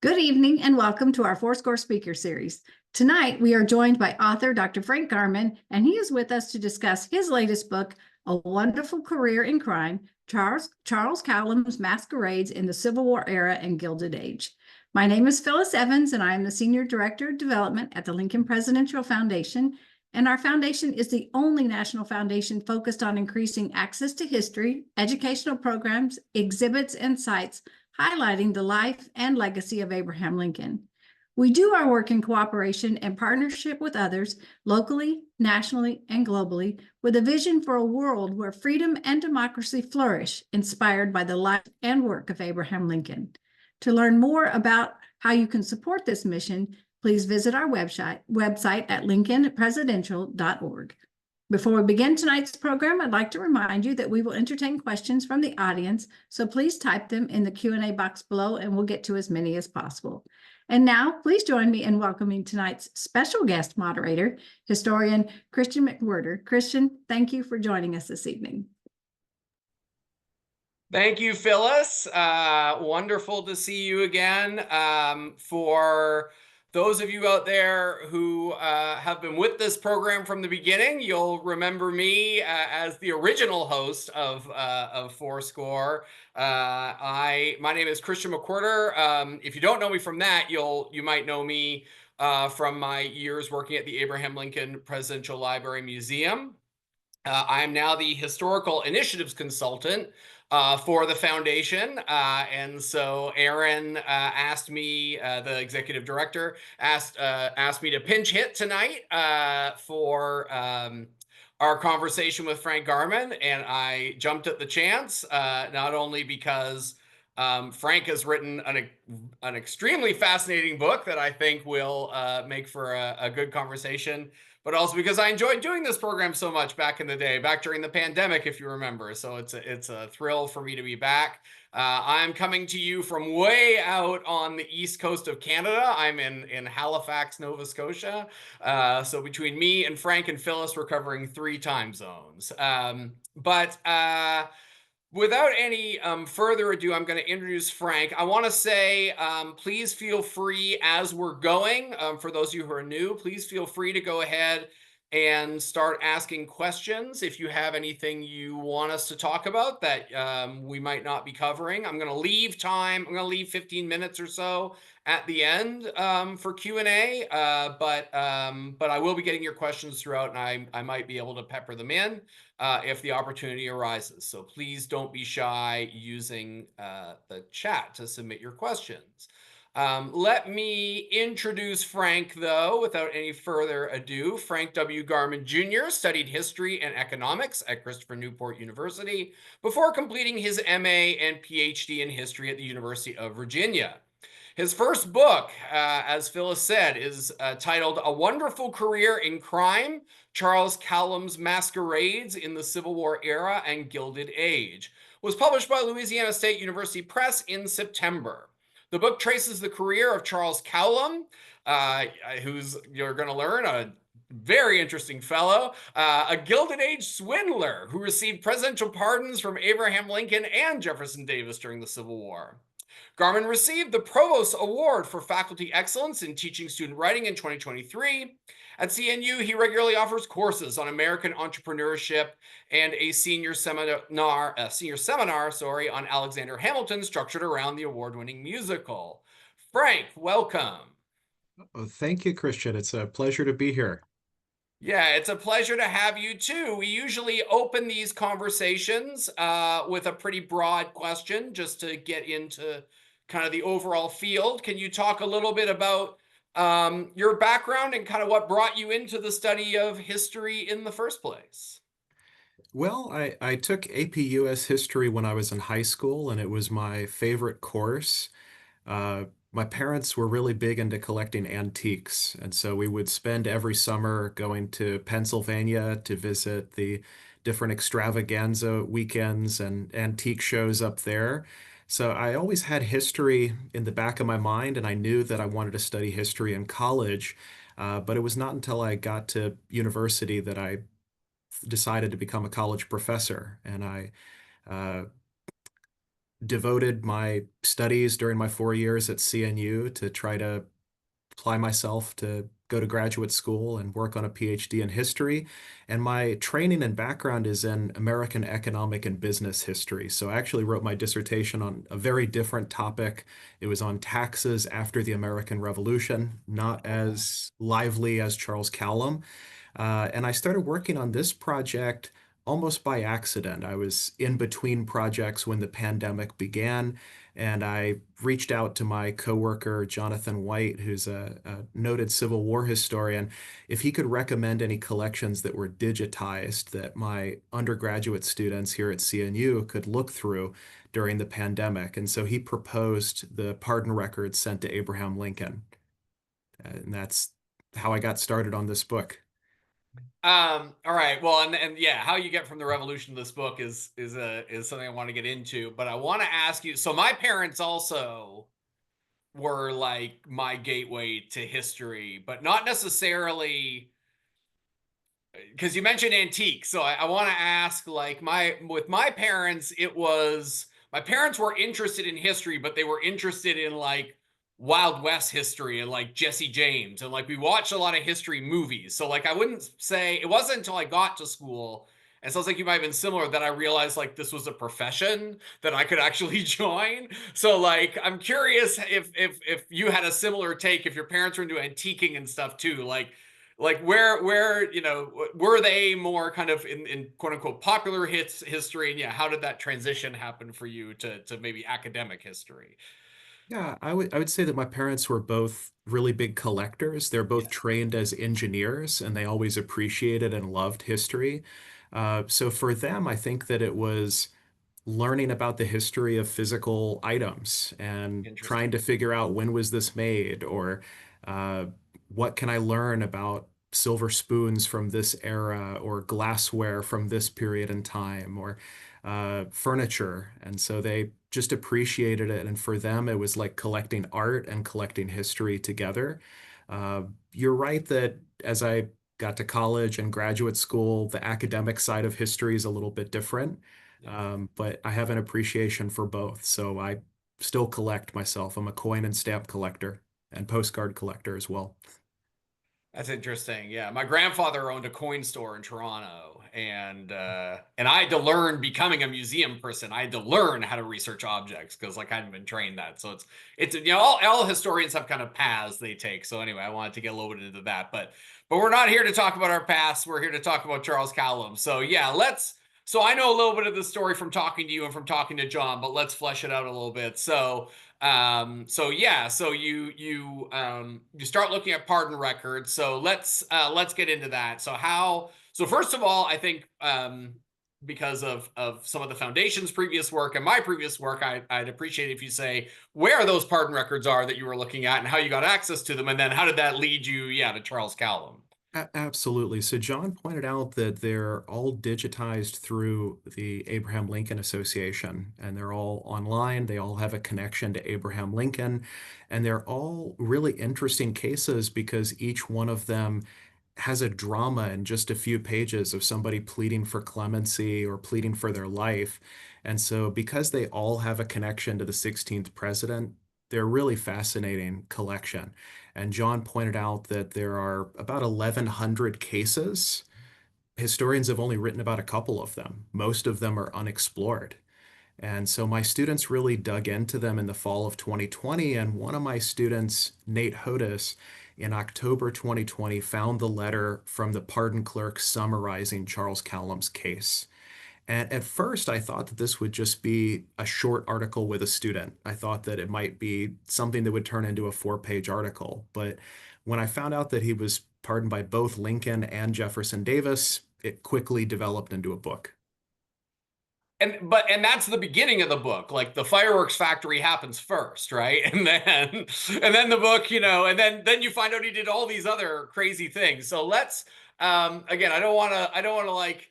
Good evening and welcome to our Fourscore Speaker Series. Tonight, we are joined by author Dr. Frank Garmon, and he is with us to discuss his latest book, A Wonderful Career in Crime, Charles Cowlam's Masquerades in the Civil War Era and Gilded Age. My name is Phyllis Evans, and I am the Senior Director of Development at the Lincoln Presidential Foundation, and our foundation is the only national foundation focused on increasing access to history, educational programs, exhibits, and sites highlighting the life and legacy of Abraham Lincoln. We do our work in cooperation and partnership with others, locally, nationally, and globally, with a vision for a world where freedom and democracy flourish, inspired by the life and work of Abraham Lincoln. To learn more about how you can support this mission, please visit our website at lincolnpresidential.org. Before we begin tonight's program, I'd like to remind you that we will entertain questions from the audience, so please type them in the Q&A box below and we'll get to as many as possible. And now, please join me in welcoming tonight's special guest moderator, historian Christian McWhirter. Christian, thank you for joining us this evening. Thank you, Phyllis. Wonderful to see you again. For those of you out there who have been with this program from the beginning, you'll remember me as the original host of Fourscore. My name is Christian McWhirter. If you don't know me from that, you might know me from my years working at the Abraham Lincoln Presidential Library Museum. I am now the historical initiatives consultant for the foundation. And so Aaron asked me, the executive director, asked me to pinch hit tonight for our conversation with Frank Garmon. And I jumped at the chance, not only because Frank has written an extremely fascinating book that I think will make for a good conversation, but also because I enjoyed doing this program so much back in the day, back during the pandemic, if you remember. So it's a thrill for me to be back. I'm coming to you from way out on the east coast of Canada. I'm in Halifax, Nova Scotia. So between me and Frank and Phyllis, we're covering 3 time zones. Without any further ado, I'm going to introduce Frank. I want to say, please feel free as we're going. For those of you who are new, please feel free to go ahead and start asking questions if you have anything you want us to talk about that we might not be covering. I'm going to leave time. I'm going to leave 15 minutes or so at the end for Q&A, but I will be getting your questions throughout, and I might be able to pepper them in if the opportunity arises. So please don't be shy using the chat to submit your questions. Let me introduce Frank, though, without any further ado. Frank W. Garmon Jr. studied history and economics at Christopher Newport University before completing his MA and PhD in history at the University of Virginia. His first book, as Phyllis said, is titled A Wonderful Career in Crime, Charles Cowlam's Masquerades in the Civil War Era and Gilded Age, was published by Louisiana State University Press in September. The book traces the career of Charles Cowlam, who's, you're going to learn, a very interesting fellow, a Gilded Age swindler who received presidential pardons from Abraham Lincoln and Jefferson Davis during the Civil War. Garmon received the Provost Award for Faculty Excellence in Teaching Student Writing in 2023. At CNU, he regularly offers courses on American entrepreneurship and a senior seminar on Alexander Hamilton, structured around the award-winning musical. Frank, welcome. Oh, thank you, Christian. It's a pleasure to be here. Yeah, it's a pleasure to have you too. We usually open these conversations with a pretty broad question just to get into kind of the overall field. Can you talk a little bit about your background and kind of what brought you into the study of history in the first place? Well, I took AP US history when I was in high school, and it was my favorite course. My parents were really big into collecting antiques, and so we would spend every summer going to Pennsylvania to visit the different extravaganza weekends and antique shows up there. So I always had history in the back of my mind, and I knew that I wanted to study history in college. But it was not until I got to university that I decided to become a college professor, and I devoted my studies during my 4 years at CNU to try to apply myself to go to graduate school and work on a PhD in history. And my training and background is in American economic and business history. So I actually wrote my dissertation on a very different topic. It was on taxes after the American Revolution, not as lively as Charles Cowlam. And I started working on this project almost by accident. I was in between projects when the pandemic began, and I reached out to my coworker, Jonathan White, who's a noted Civil War historian, if he could recommend any collections that were digitized that my undergraduate students here at CNU could look through during the pandemic. And so he proposed the pardon records sent to Abraham Lincoln. And that's how I got started on this book. All right. Well, and yeah, how you get from the revolution to this book is something I want to get into, but I want to ask you, so my parents also were like my gateway to history, but not necessarily because you mentioned antiques. So I want to ask, like, with my parents, it was my parents were interested in history, but they were interested in like Wild West history and like Jesse James. And like we watched a lot of history movies. So like I wouldn't say it wasn't until I got to school, and sounds like you might have been similar, that I realized like this was a profession that I could actually join. So like I'm curious if you had a similar take, if your parents were into antiquing and stuff too, like where were they more kind of in quote unquote popular history, and yeah, how did that transition happen for you to maybe academic history? Yeah, I would say that my parents were both really big collectors. They're both Yeah, trained as engineers, and they always appreciated and loved history. So for them, I think that it was learning about the history of physical items and trying interesting. to figure out when was this made, or uh, what can I learn about silver spoons from this era, or glassware from this period in time, or furniture. And so they just appreciated it. And for them, it was like collecting art and collecting history together. Uh, you're right that as I got to college and graduate school, the academic side of history is a little bit different. Yeah. But I have an appreciation for both. So I still collect myself. I'm a coin and stamp collector and postcard collector as well. That's interesting. Yeah, my grandfather owned a coin store in Toronto, and I had to learn, becoming a museum person, I had to learn how to research objects because like I hadn't been trained that. So it's all historians have kind of paths they take. So anyway, I wanted to get a little bit into that, but we're not here to talk about our past. We're here to talk about Charles Cowlam. So yeah, let's. So I know a little bit of the story from talking to you and from talking to John, but let's flesh it out a little bit. So yeah, so you start looking at pardon records. So let's get into that. So first of all, I think because of some of the foundation's previous work and my previous work, I'd appreciate if you say where those pardon records are that you were looking at and how you got access to them, and then how did that lead you, yeah, to Charles Cowlam? Absolutely. So John pointed out that they're all digitized through the Abraham Lincoln Association, and they're all online. They all have a connection to Abraham Lincoln, and they're all really interesting cases because each one of them has a drama in just a few pages of somebody pleading for clemency or pleading for their life. And so because they all have a connection to the 16th president, they're a really fascinating collection. And John pointed out that there are about 1,100 cases. Historians have only written about a couple of them. Most of them are unexplored. And so my students really dug into them in the fall of 2020. And one of my students, Nate Hodis, in October 2020, found the letter from the pardon clerk summarizing Charles Cowlam's case. And at first, I thought that this would just be a short article with a student. I thought that it might be something that would turn into a 4-page article. But when I found out that he was pardoned by both Lincoln and Jefferson Davis, it quickly developed into a book. And that's the beginning of the book. Like the fireworks factory happens first, right? And then the book, and then you find out he did all these other crazy things. So let's again, I don't want to like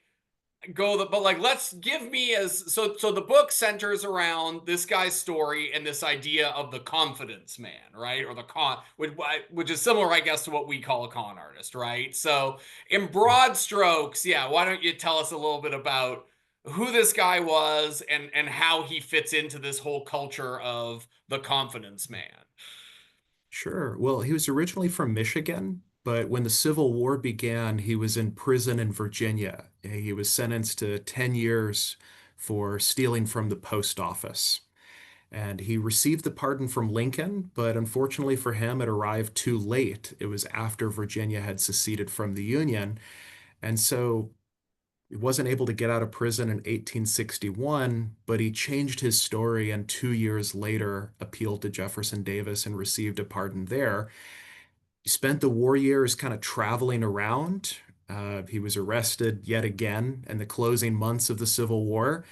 but like let's give me as so the book centers around this guy's story and this idea of the confidence man, right? Or the which is similar, I guess, to what we call a con artist, right? So in broad strokes, yeah, why don't you tell us a little bit about who this guy was and how he fits into this whole culture of the confidence man. Sure. Well, he was originally from Michigan, but when the Civil War began, he was in prison in Virginia. He was sentenced to 10 years for stealing from the post office. And he received the pardon from Lincoln, but unfortunately for him, it arrived too late. It was after Virginia had seceded from the Union. And so he wasn't able to get out of prison in 1861, but he changed his story and 2 years later appealed to Jefferson Davis and received a pardon there. He spent the war years kind of traveling around. He was arrested yet again in the closing months of the Civil War.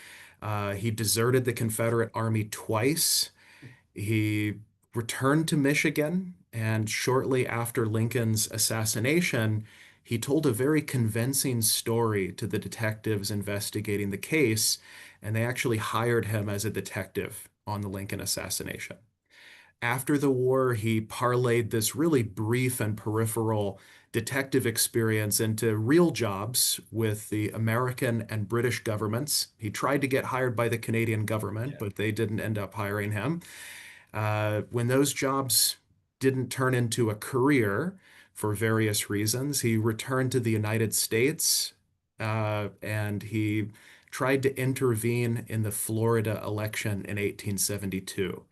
He deserted the Confederate Army twice. He returned to Michigan, and shortly after Lincoln's assassination, he told a very convincing story to the detectives investigating the case, and they actually hired him as a detective on the Lincoln assassination. After the war, he parlayed this really brief and peripheral detective experience into real jobs with the American and British governments. He tried to get hired by the Canadian government, Yeah. but they didn't end up hiring him. When those jobs didn't turn into a career for various reasons, he returned to the United States and he tried to intervene in the Florida election in 1872.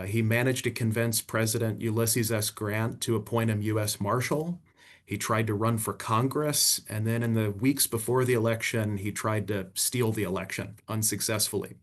He managed to convince President Ulysses S. Grant to appoint him U.S. Marshal. He tried to run for Congress, and then in the weeks before the election, he tried to steal the election unsuccessfully.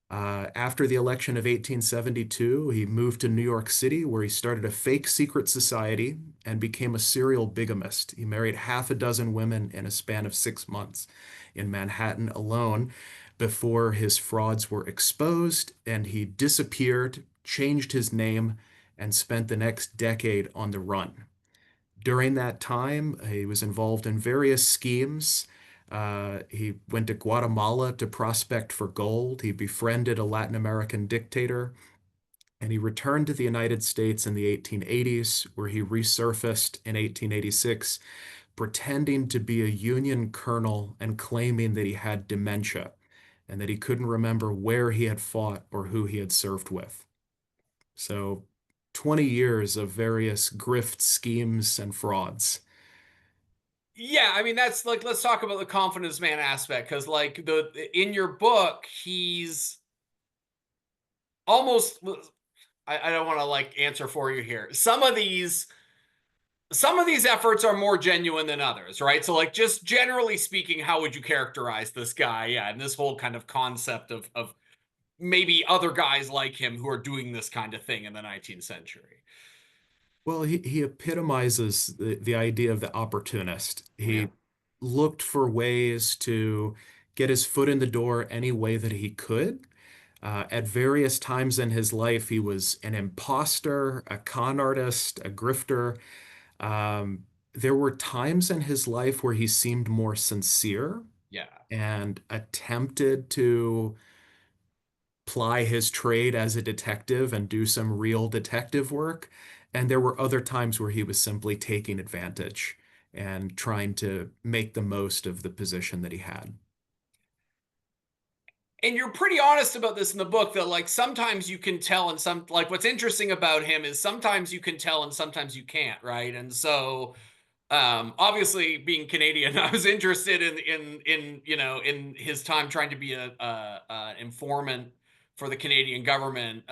After the election of 1872, he moved to New York City, where he started a fake secret society and became a serial bigamist. He married half a dozen women in a span of 6 months in Manhattan alone before his frauds were exposed, and he disappeared, changed his name, and spent the next decade on the run. During that time, he was involved in various schemes. He went to Guatemala to prospect for gold. He befriended a Latin American dictator, and he returned to the United States in the 1880s, where he resurfaced in 1886, pretending to be a Union colonel and claiming that he had dementia and that he couldn't remember where he had fought or who he had served with. So 20 years of various grift schemes and frauds. Yeah, I mean that's like, let's talk about the confidence man aspect, because like in your book, he's almost, I don't want to like answer for you here. Some of these efforts are more genuine than others, right? So like, just generally speaking, how would you characterize this guy? Yeah, and this whole kind of concept of maybe other guys like him who are doing this kind of thing in the 19th century. Well, he epitomizes the idea of the opportunist. Yeah. He looked for ways to get his foot in the door any way that he could. At various times in his life, he was an imposter, a con artist, a grifter. There were times in his life where he seemed more sincere Yeah. and attempted to ply his trade as a detective and do some real detective work. And there were other times where he was simply taking advantage and trying to make the most of the position that he had. And you're pretty honest about this in the book, that like sometimes you can tell, and some, like, what's interesting about him is sometimes you can tell and sometimes you can't, right? And so obviously being Canadian, I was interested in in his time trying to be a informant for the Canadian government,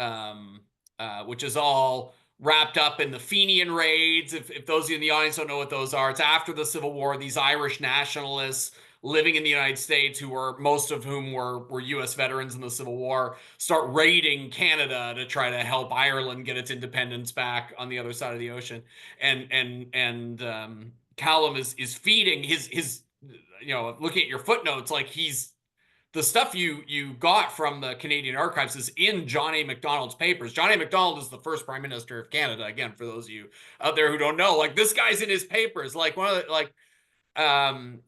which is all wrapped up in the Fenian raids. If those of you in the audience don't know what those are, it's after the Civil War. These Irish nationalists living in the United States, who were, most of whom were U.S. veterans in the Civil War, start raiding Canada to try to help Ireland get its independence back on the other side of the ocean. And Cowlam is feeding his looking at your footnotes, like, he's, the stuff you got from the Canadian archives is in John A. Macdonald's papers. John A. Macdonald is the first Prime Minister of Canada. Again, for those of you out there who don't know, like, this guy's in his papers. Like, one of the, like, and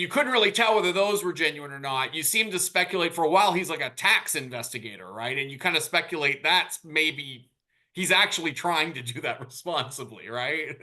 you couldn't really tell whether those were genuine or not. You seem to speculate for a while he's like a tax investigator, right? And you kind of speculate that's maybe he's actually trying to do that responsibly, right?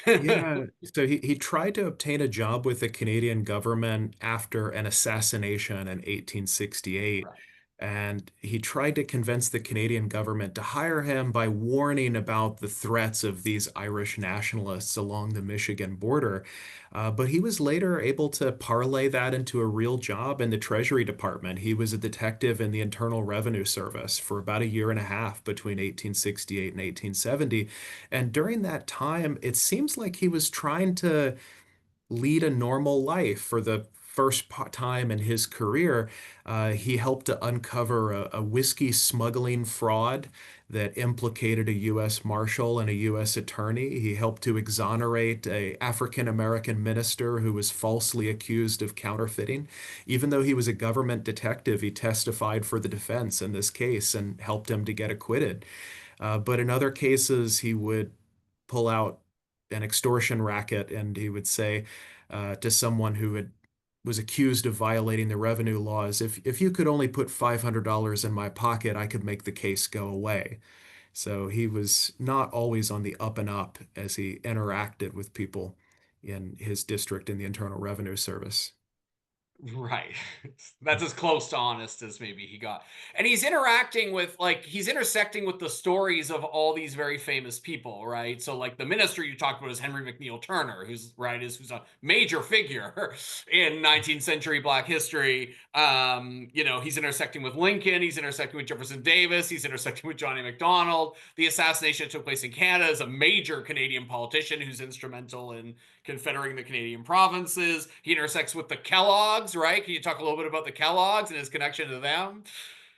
Yeah, so he tried to obtain a job with the Canadian government after an assassination in 1868. Right. And he tried to convince the Canadian government to hire him by warning about the threats of these Irish nationalists along the Michigan border. But he was later able to parlay that into a real job in the Treasury Department. He was a detective in the Internal Revenue Service for about a year and a half between 1868 and 1870. And during that time, it seems like he was trying to lead a normal life for the first time in his career. He helped to uncover a whiskey smuggling fraud that implicated a U.S. Marshal and a U.S. attorney. He helped to exonerate a African American minister who was falsely accused of counterfeiting. Even though he was a government detective, he testified for the defense in this case and helped him to get acquitted. But in other cases, he would pull out an extortion racket and he would say to someone who was accused of violating the revenue laws, if you could only put $500 in my pocket, I could make the case go away. So he was not always on the up and up as he interacted with people in his district in the Internal Revenue Service. Right. That's as close to honest as maybe he got. And he's interacting with, like, he's intersecting with the stories of all these very famous people, right? So like the minister you talked about is Henry McNeil Turner, who's who's a major figure in 19th century Black history. He's intersecting with Lincoln, he's intersecting with Jefferson Davis, he's intersecting with Johnny MacDonald. The assassination that took place in Canada is a major Canadian politician who's instrumental in confederating the Canadian provinces. He intersects with the Kellogg's, right? Can you talk a little bit about the Kellogg's and his connection to them?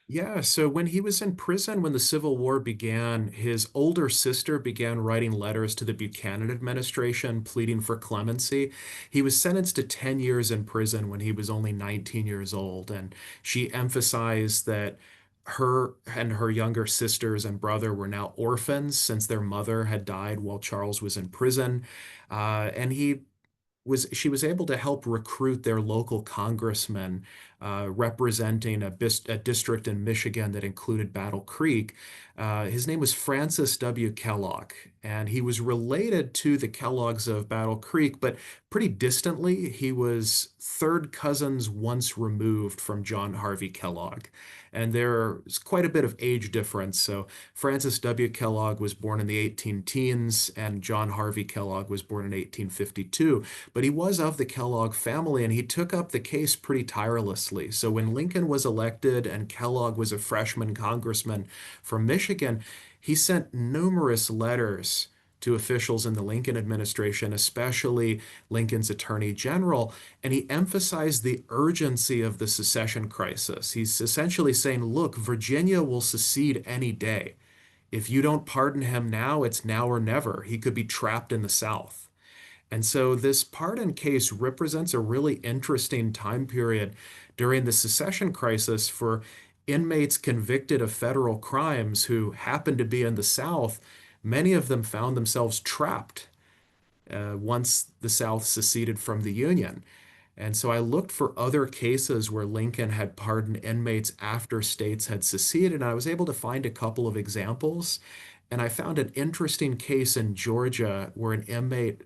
Yeah, so when he was in prison, when the Civil War began, his older sister began writing letters to the Buchanan administration pleading for clemency. He was sentenced to 10 years in prison when he was only 19 years old, and she emphasized that her and her younger sisters and brother were now orphans since their mother had died while Charles was in prison. And she was able to help recruit their local congressman representing a district in Michigan that included Battle Creek. His name was Francis W. Kellogg, and he was related to the Kellogg's of Battle Creek, but pretty distantly. He was third cousins once removed from John Harvey Kellogg. And there's quite a bit of age difference. So Francis W. Kellogg was born in the 18 teens, and John Harvey Kellogg was born in 1852. But he was of the Kellogg family, and he took up the case pretty tirelessly. So when Lincoln was elected and Kellogg was a freshman congressman from Michigan, he sent numerous letters to officials in the Lincoln administration, especially Lincoln's attorney general, and he emphasized the urgency of the secession crisis. He's essentially saying, look, Virginia will secede any day. If you don't pardon him now, it's now or never. He could be trapped in the South. And so this pardon case represents a really interesting time period during the secession crisis for inmates convicted of federal crimes who happened to be in the South. Many of them found themselves trapped once the South seceded from the Union. And so I looked for other cases where Lincoln had pardoned inmates after states had seceded, and I was able to find a couple of examples. And I found an interesting case in Georgia where an inmate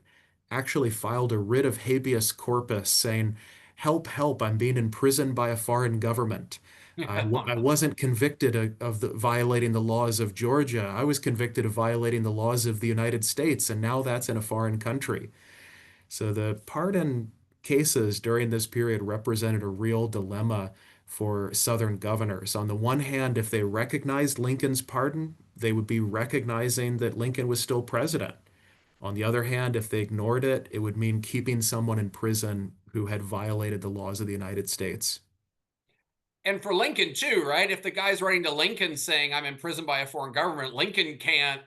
actually filed a writ of habeas corpus saying, help, help, I'm being imprisoned by a foreign government. I wasn't convicted of violating the laws of Georgia. I was convicted of violating the laws of the United States, and now that's in a foreign country. So the pardon cases during this period represented a real dilemma for Southern governors. On the one hand, if they recognized Lincoln's pardon, they would be recognizing that Lincoln was still president. On the other hand, if they ignored it, it would mean keeping someone in prison who had violated the laws of the United States. And for Lincoln too, right? If the guy's writing to Lincoln saying I'm imprisoned by a foreign government, Lincoln can't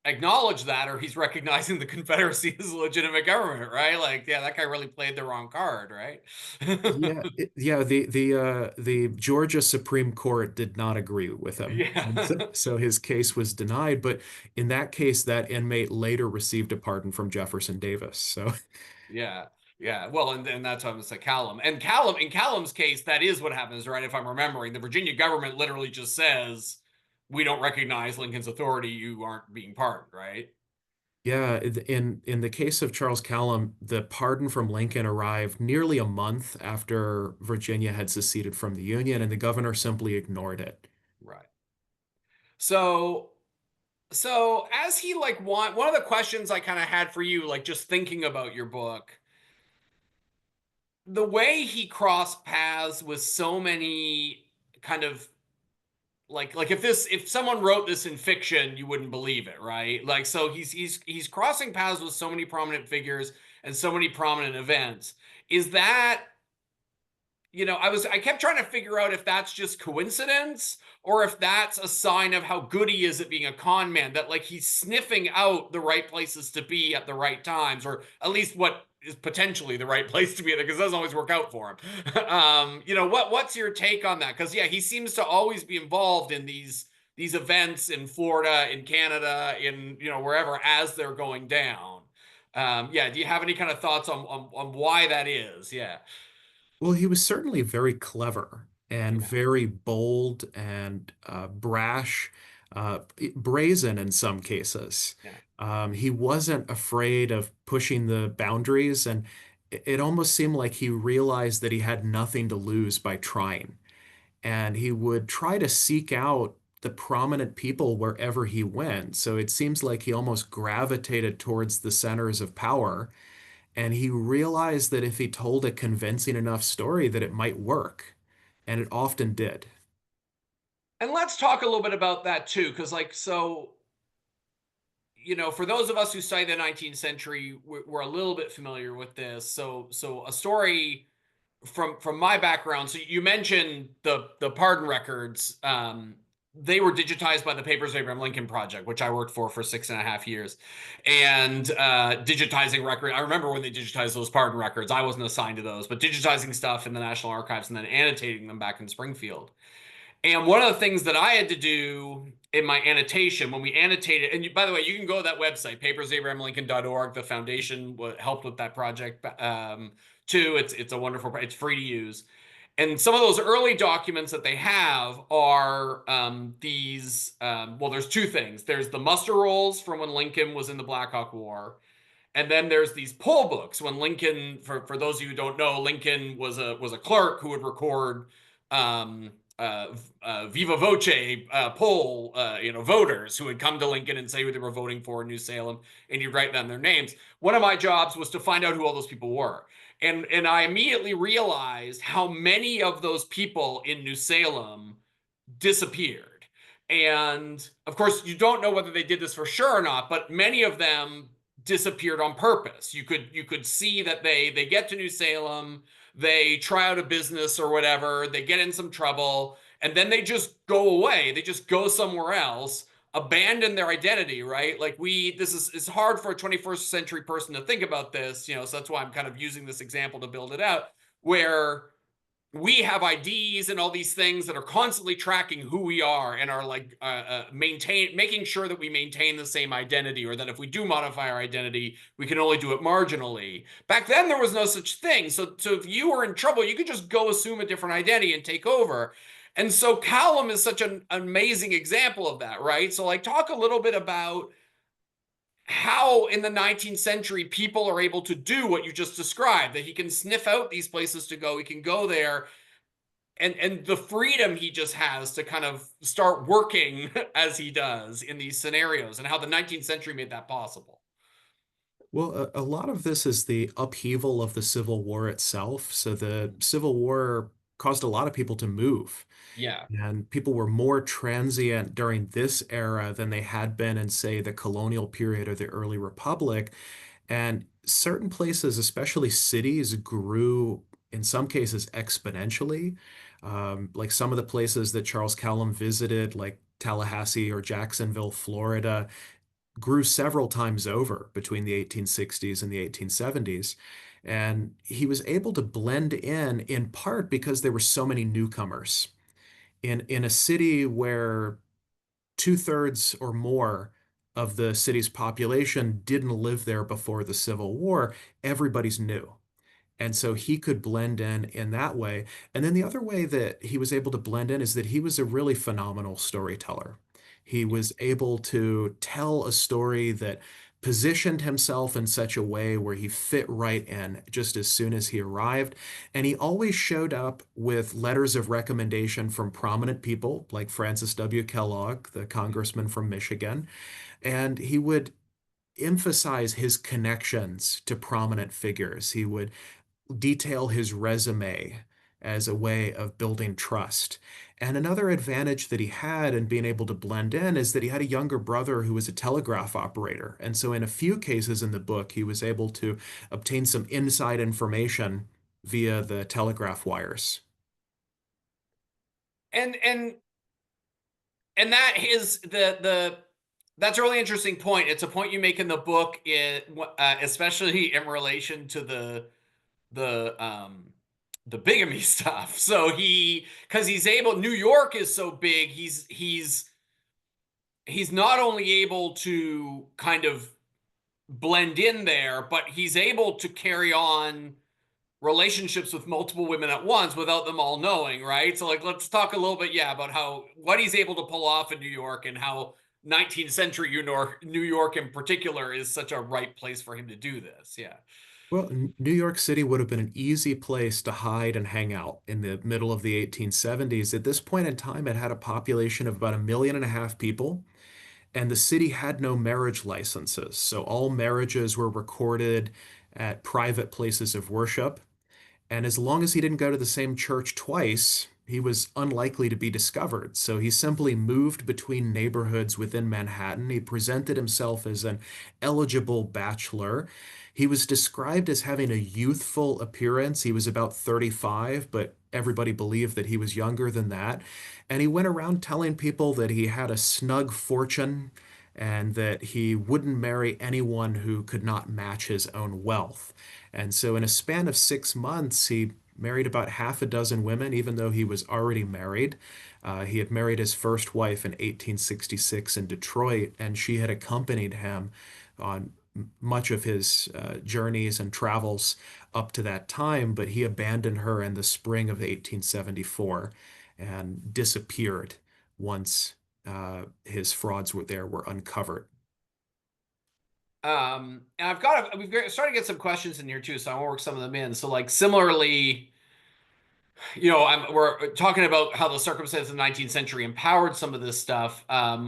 acknowledge that, or he's recognizing the Confederacy as a legitimate government, right? Like, yeah, that guy really played the wrong card, right? Yeah, the Georgia Supreme Court did not agree with him. And Yeah. so his case was denied, but in that case, that inmate later received a pardon from Jefferson Davis. So Yeah. Yeah. Well, and that's what I'm saying, Cowlam. And Cowlam, in Cowlam's case, that is what happens, right? If I'm remembering, the Virginia government literally just says, we don't recognize Lincoln's authority, you aren't being pardoned, right? Yeah, in the case of Charles Cowlam, the pardon from Lincoln arrived nearly a month after Virginia had seceded from the Union, and the governor simply ignored it. Right. So as he like one of the questions I kind of had for you, like just thinking about your book, the way he crossed paths with so many kind of like if someone wrote this in fiction, you wouldn't believe it, right? Like so he's crossing paths with so many prominent figures and so many prominent events. Is that, I kept trying to figure out if that's just coincidence or if that's a sign of how good he is at being a con man, that like he's sniffing out the right places to be at the right times, or at least what is potentially the right place to be there, because it doesn't always work out for him. What's your take on that? Because yeah, he seems to always be involved in these events in Florida, in Canada, in wherever, as they're going down. Yeah, do you have any kind of thoughts on why that is? Yeah. Well, he was certainly very clever and Yeah. very bold and brash, brazen in some cases. Yeah. He wasn't afraid of pushing the boundaries, and it almost seemed like he realized that he had nothing to lose by trying. And he would try to seek out the prominent people wherever he went. So it seems like he almost gravitated towards the centers of power, and he realized that if he told a convincing enough story that it might work. And it often did. And let's talk a little bit about that too, because for those of us who study the 19th century, we're a little bit familiar with this. So a story from my background. So you mentioned the pardon records. They were digitized by the Papers of Abraham Lincoln Project, which I worked for 6.5 years, and digitizing record. I remember when they digitized those pardon records. I wasn't assigned to those, but digitizing stuff in the National Archives and then annotating them back in Springfield. And one of the things that I had to do in my annotation when we annotated, and by the way, you can go to that website, papersabrahamlincoln.org. The foundation helped with that project too. It's a wonderful, it's free to use. And some of those early documents that they have are well, there's two things. There's the muster rolls from when Lincoln was in the Black Hawk War. And then there's these poll books when Lincoln, for those of you who don't know, Lincoln was a clerk who would record um, viva voce poll, voters who would come to Lincoln and say who they were voting for in New Salem, and you'd write down their names. One of my jobs was to find out who all those people were. And I immediately realized how many of those people in New Salem disappeared. And of course, you don't know whether they did this for sure or not, but many of them disappeared on purpose. You could see that they get to New Salem, they try out a business or whatever, they get in some trouble, and then they just go away. They just go somewhere else, abandon their identity, right? Like it's hard for a 21st century person to think about this, so that's why I'm kind of using this example to build it out, where we have IDs and all these things that are constantly tracking who we are and are like making sure that we maintain the same identity, or that if we do modify our identity, we can only do it marginally. Back then, there was no such thing. So if you were in trouble, you could just go assume a different identity and take over. And so Cowlam is such an amazing example of that, right? So like talk a little bit about how in the 19th century people are able to do what you just described, that he can sniff out these places to go, he can go there, and the freedom he just has to kind of start working as he does in these scenarios, and how the 19th century made that possible. Well, a lot of this is the upheaval of the Civil War itself. So the Civil War caused a lot of people to move. Yeah. And people were more transient during this era than they had been in, say, the colonial period or the early republic. And certain places, especially cities, grew in some cases exponentially. Like some of the places that Charles Cowlam visited, like Tallahassee or Jacksonville, Florida, grew several times over between the 1860s and the 1870s. And he was able to blend in part because there were so many newcomers. In a city where two-thirds or more of the city's population didn't live there before the Civil War, everybody's new. And so he could blend in that way. And then the other way that he was able to blend in is that he was a really phenomenal storyteller. He was able to tell a story that positioned himself in such a way where he fit right in just as soon as he arrived. And he always showed up with letters of recommendation from prominent people like Francis W. Kellogg, the congressman from Michigan. And he would emphasize his connections to prominent figures. He would detail his resume as a way of building trust. And another advantage that he had in being able to blend in is that he had a younger brother who was a telegraph operator. And so in a few cases in the book, he was able to obtain some inside information via the telegraph wires. And that is that's a really interesting point. It's a point you make in the book, especially in relation to the bigamy stuff. So because he's able, New York is so big, he's not only able to kind of blend in there, but he's able to carry on relationships with multiple women at once without them all knowing, right? So like, let's talk a little bit, about what he's able to pull off in New York, and how 19th century New York in particular is such a right place for him to do this. Yeah. Well, New York City would have been an easy place to hide and hang out in the middle of the 1870s. At this point in time, it had a population of about 1.5 million people, and the city had no marriage licenses. So all marriages were recorded at private places of worship. And as long as he didn't go to the same church twice, he was unlikely to be discovered. So he simply moved between neighborhoods within Manhattan. He presented himself as an eligible bachelor. He was described as having a youthful appearance. He was about 35, but everybody believed that he was younger than that. And he went around telling people that he had a snug fortune and that he wouldn't marry anyone who could not match his own wealth. And so, in a span of 6 months, he married about half a dozen women, even though he was already married. He had married his first wife in 1866 in Detroit, and she had accompanied him on much of his journeys and travels up to that time, but he abandoned her in the spring of 1874 and disappeared once his frauds were uncovered. And we've started to get some questions in here too, so I want to work some of them in. So like similarly, we're talking about how the circumstances of the 19th century empowered some of this stuff.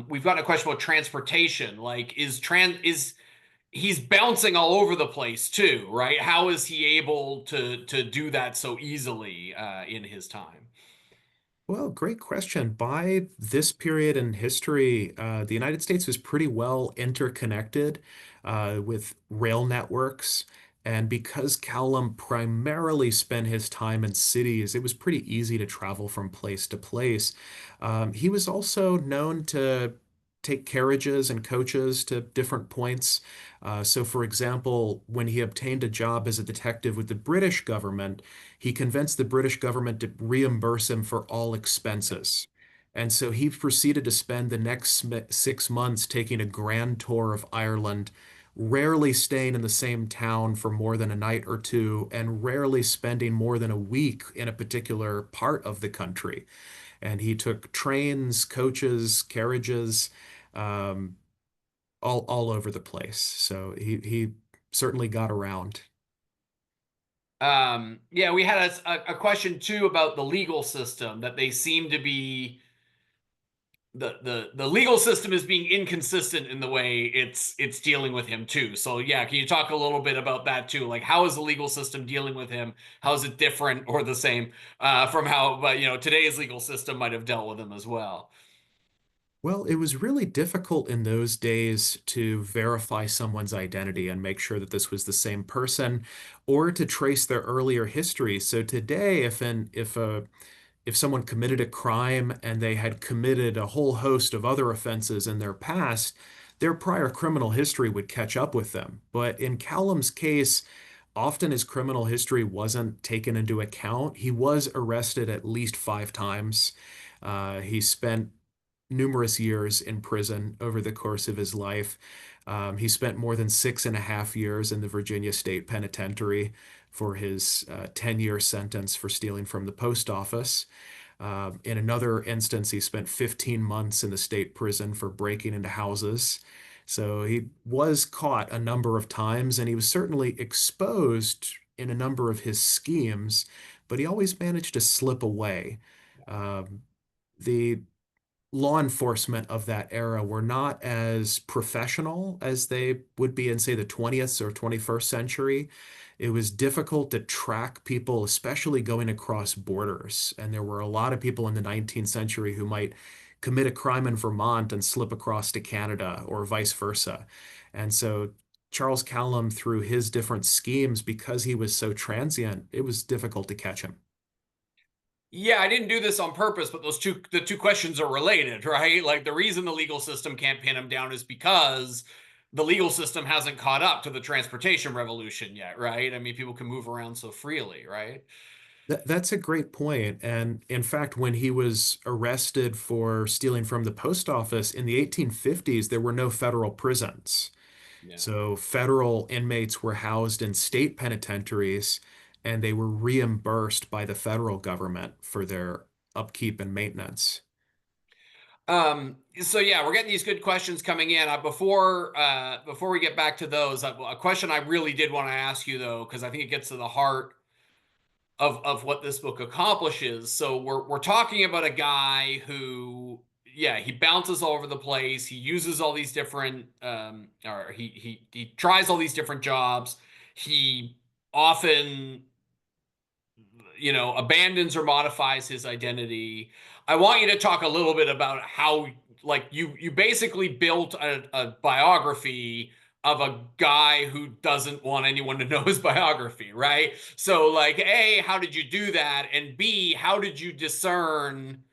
We've gotten a question about transportation. Like, he's bouncing all over the place too, right? How is he able to do that so easily in his time? Well, great question. By this period in history, the United States was pretty well interconnected with rail networks. And because Cowlam primarily spent his time in cities, it was pretty easy to travel from place to place. He was also known to take carriages and coaches to different points. So, for example, when he obtained a job as a detective with the British government, he convinced the British government to reimburse him for all expenses. And so he proceeded to spend the next 6 months taking a grand tour of Ireland, rarely staying in the same town for more than a night or two, and rarely spending more than a week in a particular part of the country. And he took trains, coaches, carriages, um, all over the place. So he certainly got around. Yeah, we had a question too about the legal system, that they seem to be the legal system is being inconsistent in the way it's dealing with him too. So yeah, can you talk a little bit about that too? Like, how is the legal system dealing with him? How is it different or the same from how today's legal system might have dealt with him as well? Well, it was really difficult in those days to verify someone's identity and make sure that this was the same person, or to trace their earlier history. So today, if someone committed a crime and they had committed a whole host of other offenses in their past, their prior criminal history would catch up with them. But in Cowlam's case, often his criminal history wasn't taken into account. He was arrested at least 5 times. He spent numerous years in prison over the course of his life. He spent more than 6.5 years in the Virginia State Penitentiary for his 10-year sentence for stealing from the post office. In another instance, he spent 15 months in the state prison for breaking into houses. So he was caught a number of times, and he was certainly exposed in a number of his schemes, but he always managed to slip away. Um, the law enforcement of that era were not as professional as they would be in, say, the 20th or 21st century. It was difficult to track people, especially going across borders. And there were a lot of people in the 19th century who might commit a crime in Vermont and slip across to Canada or vice versa. And so Charles Cowlam, through his different schemes, because he was so transient, it was difficult to catch him. Yeah, I didn't do this on purpose, but the two questions are related, right? Like the reason the legal system can't pin him down is because the legal system hasn't caught up to the transportation revolution yet, right? I mean, people can move around so freely, right? That's a great point. And in fact, when he was arrested for stealing from the post office in the 1850s, there were no federal prisons. Yeah. So federal inmates were housed in state penitentiaries, and they were reimbursed by the federal government for their upkeep and maintenance. So yeah, we're getting these good questions coming in. Before we get back to those, a question I really did want to ask you though, because I think it gets to the heart of what this book accomplishes. So we're talking about a guy who, yeah, he bounces all over the place. He uses all these different, or he tries all these different jobs. He often, abandons or modifies his identity. I want you to talk a little bit about how, like, you basically built a biography of a guy who doesn't want anyone to know his biography, right? So, like, A, how did you do that? And B, how did you discern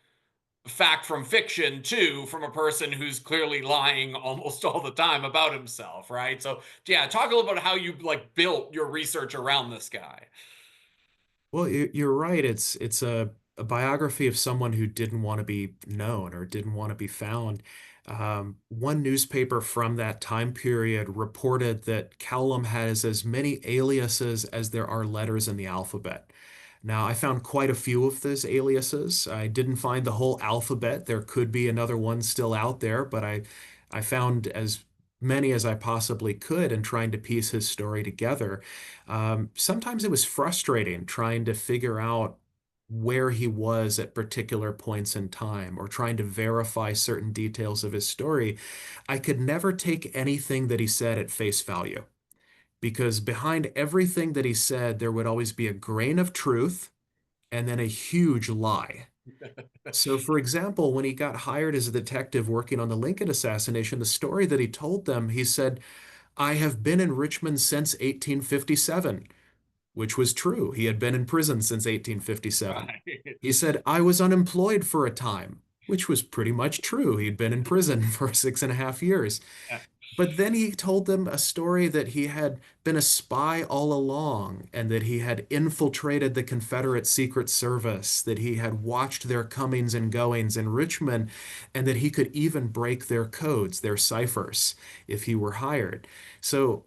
fact from fiction, too, from a person who's clearly lying almost all the time about himself, right? So, yeah, talk a little about how you, like, built your research around this guy. Well, you're right. It's a biography of someone who didn't want to be known or didn't want to be found. One newspaper from that time period reported that Cowlam has as many aliases as there are letters in the alphabet. Now, I found quite a few of those aliases. I didn't find the whole alphabet. There could be another one still out there, but I found as many as I possibly could in trying to piece his story together. Sometimes it was frustrating trying to figure out where he was at particular points in time or trying to verify certain details of his story. I could never take anything that he said at face value because behind everything that he said, there would always be a grain of truth and then a huge lie. So, for example, when he got hired as a detective working on the Lincoln assassination, the story that he told them, he said, I have been in Richmond since 1857, which was true. He had been in prison since 1857. Right. He said, I was unemployed for a time, which was pretty much true. He'd been in prison for 6.5 years. But then he told them a story that he had been a spy all along and that he had infiltrated the Confederate Secret Service, that he had watched their comings and goings in Richmond, and that he could even break their codes, their ciphers, if he were hired. So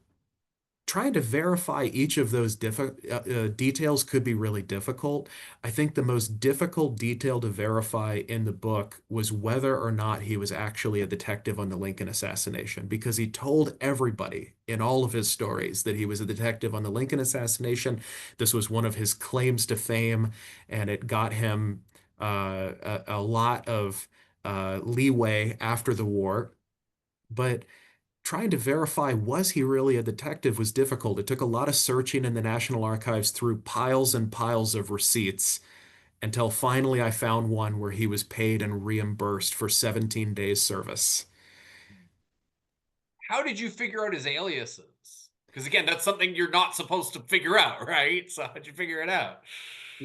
trying to verify each of those details could be really difficult. I think the most difficult detail to verify in the book was whether or not he was actually a detective on the Lincoln assassination, because he told everybody in all of his stories that he was a detective on the Lincoln assassination. This was one of his claims to fame, and it got him a lot of leeway after the war. But trying to verify was he really a detective was difficult. It took a lot of searching in the National Archives through piles and piles of receipts until finally I found one where he was paid and reimbursed for 17 days service. How did you figure out his aliases? Because again, that's something you're not supposed to figure out, right? So how'd you figure it out?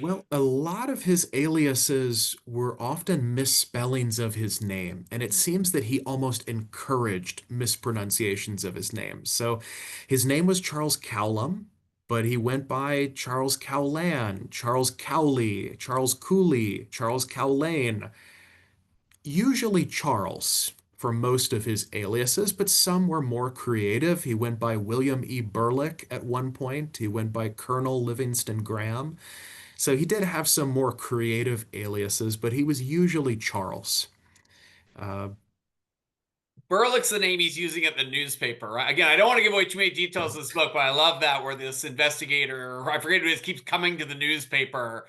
Well, a lot of his aliases were often misspellings of his name, and it seems that he almost encouraged mispronunciations of his name. So his name was Charles Cowlam, but he went by Charles Cowlan, Charles Cowley, Charles Cooley, Charles Cowlane, usually Charles for most of his aliases, but some were more creative. He went by William E. Burlick at one point. He went by Colonel Livingston Graham. So he did have some more creative aliases, but he was usually Charles. Uh, Burlick's the name he's using at the newspaper, right? Again, I don't want to give away too many details yeah. of this book, but I love that where this investigator, I forget who it is, keeps coming to the newspaper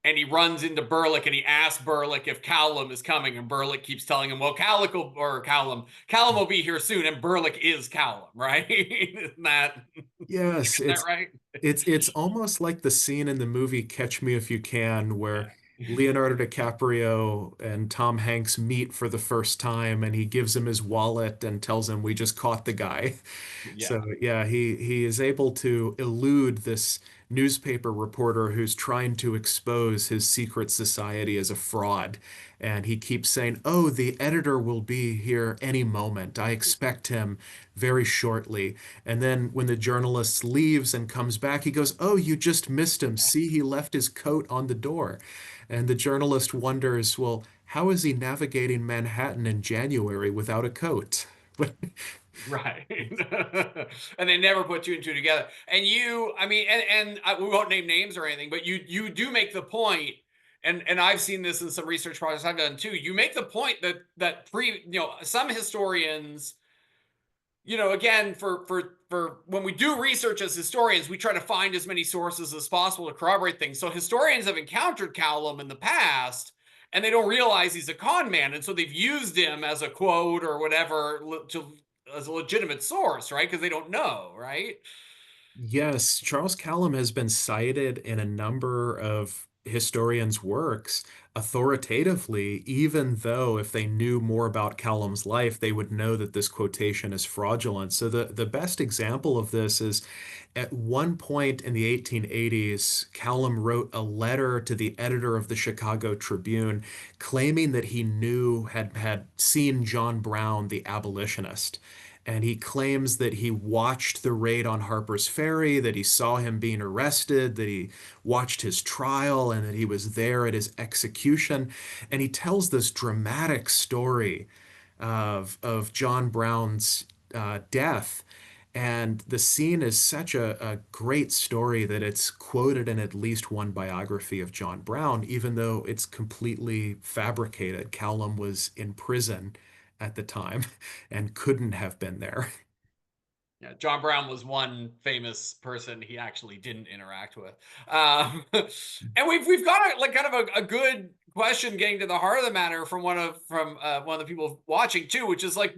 and he runs into Burlick and he asks Burlick if Cowlam is coming, and Burlick keeps telling him, well, Cowlam will be here soon, and Burlick is Cowlam, right? Isn't that, Yes, isn't that right? it's almost like the scene in the movie Catch Me If You Can, where Yeah. Leonardo DiCaprio and Tom Hanks meet for the first time, and he gives him his wallet and tells him, "We just caught the guy." So Yeah. yeah, he is able to elude this newspaper reporter who's trying to expose his secret society as a fraud. And he keeps saying, "Oh, the editor will be here any moment. I expect him very shortly." And then when the journalist leaves and comes back, he goes, "Oh, you just missed him. See, he left his coat on the door." And the journalist wonders, well, how is he navigating Manhattan in January without a coat? Right. And they never put two and two together. And you, I mean, we won't name names or anything, but you do make the point, and I've seen this in some research projects I've done too. You make the point that some historians, again, for when we do research as historians, we try to find as many sources as possible to corroborate things. So historians have encountered Cowlam in the past, and they don't realize he's a con man, and so they've used him as a quote or whatever as a legitimate source, right? Because they don't know, right? Yes, Charles Cowlam has been cited in a number of historians' works authoritatively, even though if they knew more about Cowlam's life, they would know that this quotation is fraudulent. So the best example of this is at one point in the 1880s, Cowlam wrote a letter to the editor of the Chicago Tribune claiming that he had seen John Brown, the abolitionist. And he claims that he watched the raid on Harper's Ferry, that he saw him being arrested, that he watched his trial, and that he was there at his execution. And he tells this dramatic story of John Brown's death. And the scene is such a great story that it's quoted in at least one biography of John Brown, even though it's completely fabricated. Cowlam was in prison at the time and couldn't have been there. Yeah, John Brown was one famous person he actually didn't interact with. And we've got a good question getting to the heart of the matter from one of the people watching too, which is like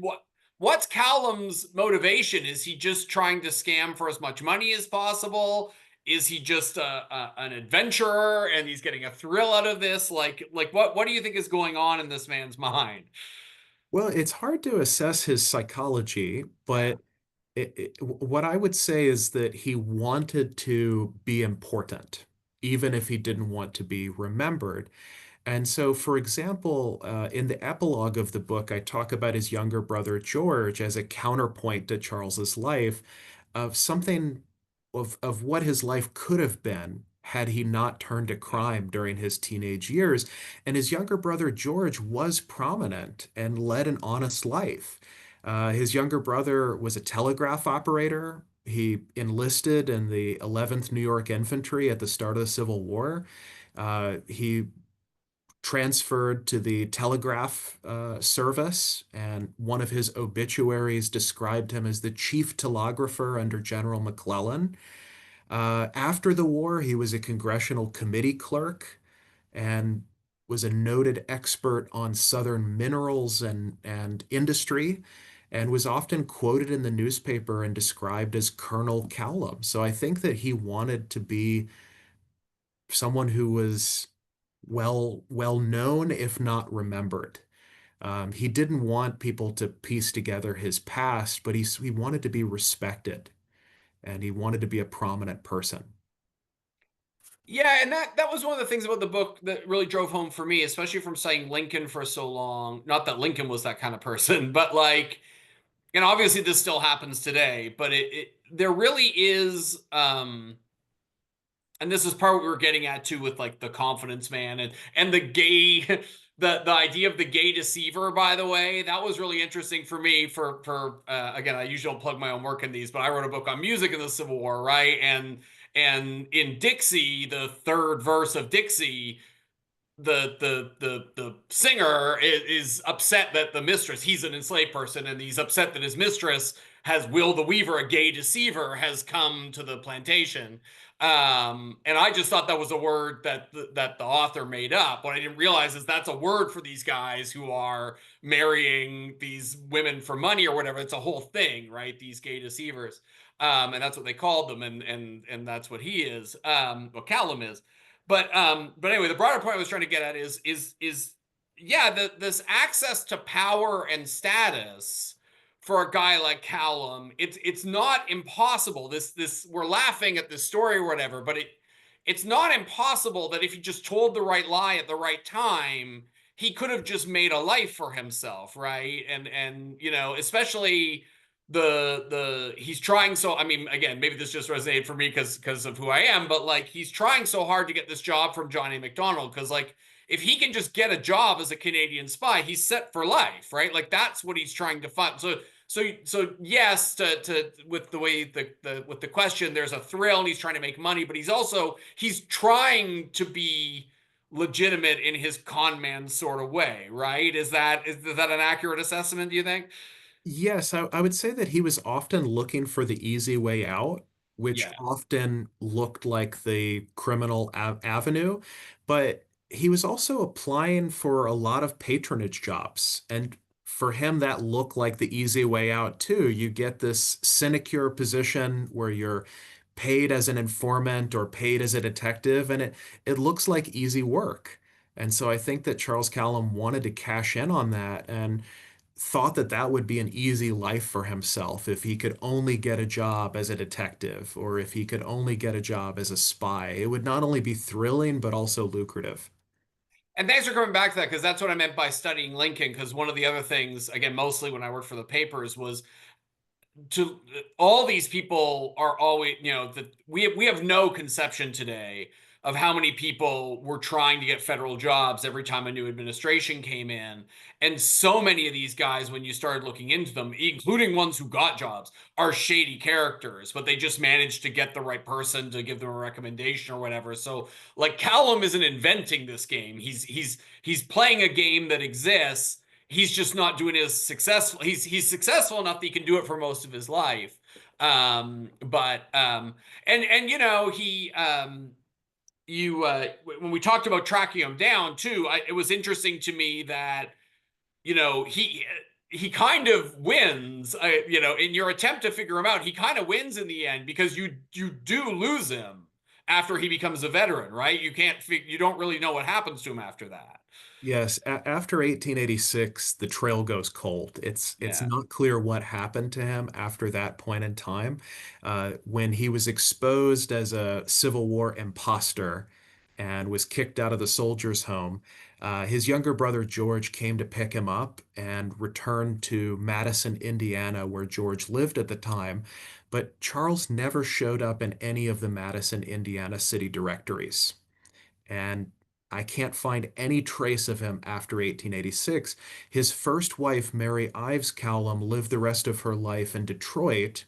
what's Cowlam's motivation? Is he just trying to scam for as much money as possible? Is he just an adventurer and he's getting a thrill out of this? Like what do you think is going on in this man's mind? Well, it's hard to assess his psychology, Yeah. but what I would say is that he wanted to be important, even if he didn't want to be remembered. And so, for example, in the epilogue of the book, I talk about his younger brother George as a counterpoint to Charles's life of something of what his life could have been had he not turned to Yeah. crime during his teenage years. And his younger brother George was prominent and led an honest life. His younger brother was a telegraph operator. He enlisted in the 11th New York Infantry at the start of the Civil War. He transferred to the telegraph service, and one of his obituaries described him as the chief telegrapher under General McClellan. After the war, he was a congressional committee clerk and was a noted expert on Southern minerals and industry, and was often quoted in the newspaper and described as Colonel Cowlam. So I think that he wanted to be someone who was well known, if not remembered. He didn't want people to piece together his past, but he wanted to be respected and he wanted to be a prominent person. Yeah, and that was one of the things about the book that really drove home for me, especially from studying Lincoln for so long. Not that Lincoln was that kind of person, but like, and obviously this still happens today, but there really is and this is part what we were getting at too with like the confidence man and the gay the idea of the gay deceiver, by the way. That was really interesting for me for again, I usually don't plug my own work in these, but I wrote a book on music in the Civil War, right? And in Dixie, the third verse of Dixie, the singer is upset that the mistress, he's an enslaved person, and he's upset that his mistress has Will the Weaver, a gay deceiver, has come to the plantation. And I just thought that was a word that the author made up. What I didn't realize is that's a word for these guys who are marrying these women for money or whatever. It's a whole thing, right? These gay deceivers. And that's what they called them, and that's what he is, what Cowlam is. But anyway, the broader point I was trying to get at is yeah, this access to power and status for a guy like Cowlam, it's not impossible. This we're laughing at this story or whatever, but it's not impossible that if he just told the right lie at the right time, he could have just made a life for himself, right? And you know, especially the he's trying so, I mean, again, maybe this just resonated for me because of who I am, but like he's trying so hard to get this job from Johnny McDonald, because like if he can just get a job as a Canadian spy, he's set for life, right? Like that's what he's trying to find. So yes, to with the way with the question, there's a thrill and he's trying to make money, but he's trying to be legitimate in his con man sort of way, right? Is that an accurate assessment, do you think? Yes, I would say that he was often looking for the easy way out, which Yeah. often looked like the criminal avenue, but he was also applying for a lot of patronage jobs. And for him, that looked like the easy way out too. You get this sinecure position where you're paid as an informant or paid as a detective, and it looks like easy work. And so I think that Charles Cowlam wanted to cash in on that and thought that that would be an easy life for himself if he could only get a job as a detective or if he could only get a job as a spy. It would not only be thrilling, but also lucrative. And thanks for coming back to that, because that's what I meant by studying Lincoln. Because one of the other things, again, mostly when I worked for the papers, was to all these people are always, you know, that we have no conception today of how many people were trying to get federal jobs every time a new administration came in. And so many of these guys, when you started looking into them, including ones who got jobs, are shady characters, but they just managed to get the right person to give them a recommendation or whatever. So like Callum isn't inventing this game. He's playing a game that exists. He's just not doing as successful. He's successful enough that he can do it for most of his life. And you know, when we talked about tracking him down too, it was interesting to me that, you know, he kind of wins, you know, in your attempt to figure him out, he kind of wins in the end, because you do lose him after he becomes a veteran, right? You don't really know what happens to him after that. Yes, after 1886, the trail goes cold. It's Yeah. not clear what happened to him after that point in time. When he was exposed as a Civil War imposter and was kicked out of the soldiers' home, his younger brother George came to pick him up and returned to Madison, Indiana, where George lived at the time. But Charles never showed up in any of the Madison, Indiana city directories. And I can't find any trace of him after 1886. His first wife, Mary Ives Cowlam, lived the rest of her life in Detroit,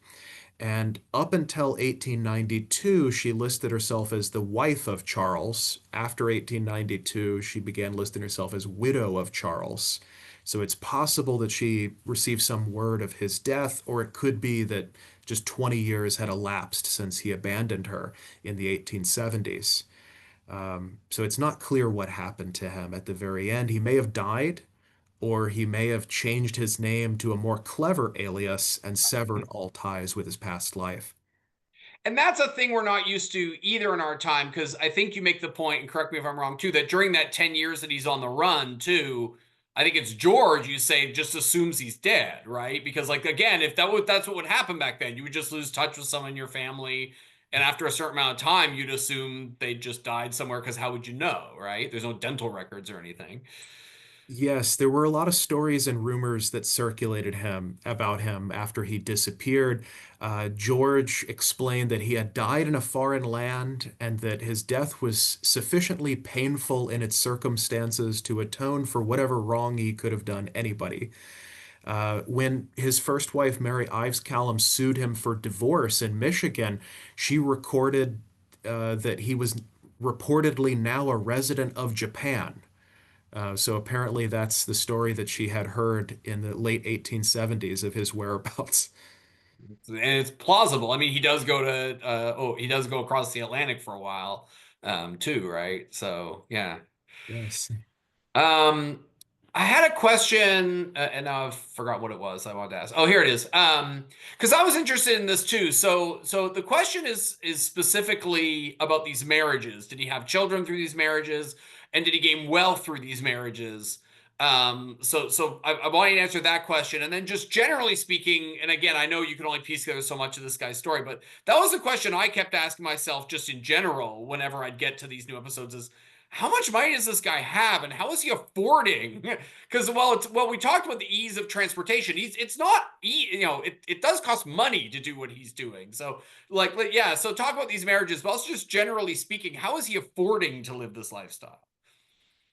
and up until 1892, she listed herself as the wife of Charles. After 1892, she began listing herself as widow of Charles. So it's possible that she received some word of his death, or it could be that just 20 years had elapsed since he abandoned her in the 1870s. So it's not clear what happened to him at the very end. He may have died, or he may have changed his name to a more clever alias and severed all ties with his past life. And that's a thing we're not used to either in our time, because I think you make the point, and correct me if I'm wrong too, that during that 10 years that he's on the run too, I think it's George, you say, just assumes he's dead, right? Because like, again, if that's what would happen back then, you would just lose touch with someone in your family. And after a certain amount of time, you'd assume they just died somewhere, because how would you know, right? There's no dental records or anything. Yes, there were a lot of stories and rumors that circulated him about him after he disappeared. George explained that he had died in a foreign land and that his death was sufficiently painful in its circumstances to atone for whatever wrong he could have done anybody. When his first wife, Mary Ives Cowlam, sued him for divorce in Michigan, she recorded that he was reportedly now a resident of Japan. So apparently that's the story that she had heard in the late 1870s of his whereabouts. And it's plausible. I mean, he does go to he does go across the Atlantic for a while, too, right? So yeah. Yes. Um, I had a question, and now I've forgot what it was I wanted to ask. Oh, here it is. Because I was interested in this too. So the question is specifically about these marriages. Did he have children through these marriages, and did he gain wealth through these marriages? So I want you to answer that question, and then just generally speaking, and again, I know you can only piece together so much of this guy's story, but that was the question I kept asking myself just in general whenever I'd get to these new episodes: is how much money does this guy have, and how is he affording? Because we talked about the ease of transportation. It's not it does cost money to do what he's doing. So yeah, so talk about these marriages, but also just generally speaking, how is he affording to live this lifestyle?